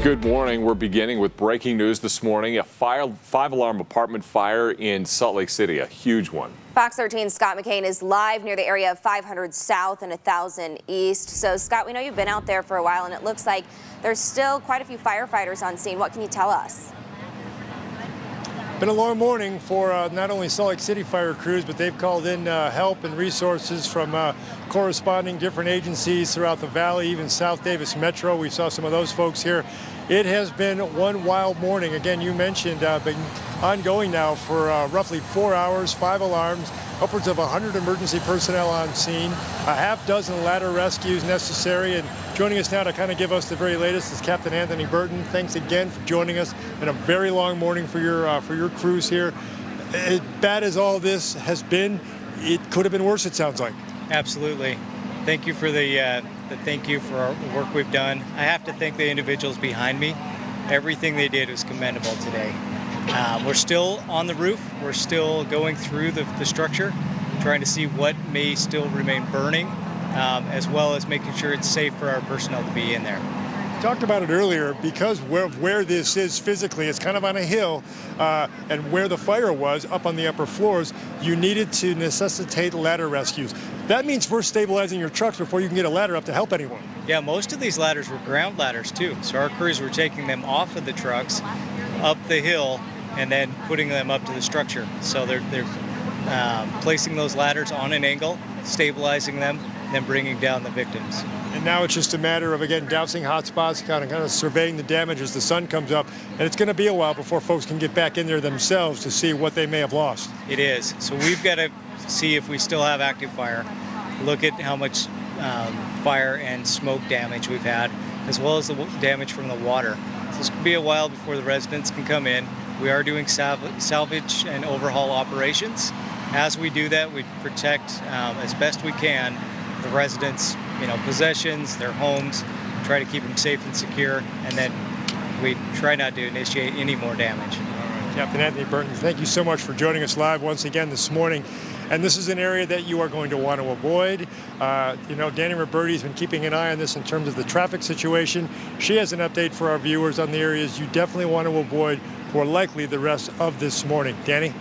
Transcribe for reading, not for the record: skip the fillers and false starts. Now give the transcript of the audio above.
Good morning. We're beginning with breaking news this morning. A five-alarm apartment fire in Salt Lake City, a huge one. Fox 13's Scott McCain is live near the area of 500 South and 1000 East. So, Scott, we know you've been out there for a while, and it looks like there's still quite a few firefighters on scene. What can you tell us? Been a long morning for not only Salt Lake City fire crews, but they've called in help and resources from corresponding different agencies throughout the valley, even South Davis Metro. We saw some of those folks here. It has been one wild morning. Again, you mentioned been ongoing now for roughly 4 hours, 5 alarms, upwards of 100 emergency personnel on scene, a half dozen ladder rescues necessary. And joining us now to kind of give us the very latest is Captain Anthony Burton. Thanks again for joining us in a very long morning for your crews here. As bad as all this has been, it could have been worse, it sounds like. Absolutely. Thank you for the thank you for our work we've done. I have to thank the individuals behind me. Everything they did was commendable today. We're still on the roof. We're still going through the structure, trying to see what may still remain burning, as well as making sure it's safe for our personnel to be in there. Talked about it earlier, because where this is physically, it's kind of on a hill, and where the fire was up on the upper floors, you needed to necessitate ladder rescues. That means first stabilizing your trucks before you can get a ladder up to help anyone. Yeah, most of these ladders were ground ladders too, so our crews were taking them off of the trucks, up the hill, and then putting them up to the structure. So they're placing those ladders on an angle, stabilizing them, and then bringing down the victims. And now it's just a matter of, again, dousing hot spots, kind of surveying the damage as the sun comes up. And it's going to be a while before folks can get back in there themselves to see what they may have lost. It is. So we've got to see if we still have active fire, look at how much fire and smoke damage we've had, as well as the damage from the water. So this could be a while before the residents can come in. We are doing salvage and overhaul operations. As we do that, we protect as best we can the residents' possessions, their homes, try to keep them safe and secure, and then we try not to initiate any more damage. Captain Anthony Burton, thank you so much for joining us live once again this morning. And this is an area that you are going to want to avoid. Danny Roberti's been keeping an eye on this in terms of the traffic situation. She has an update for our viewers on the areas you definitely want to avoid for likely the rest of this morning. Danny?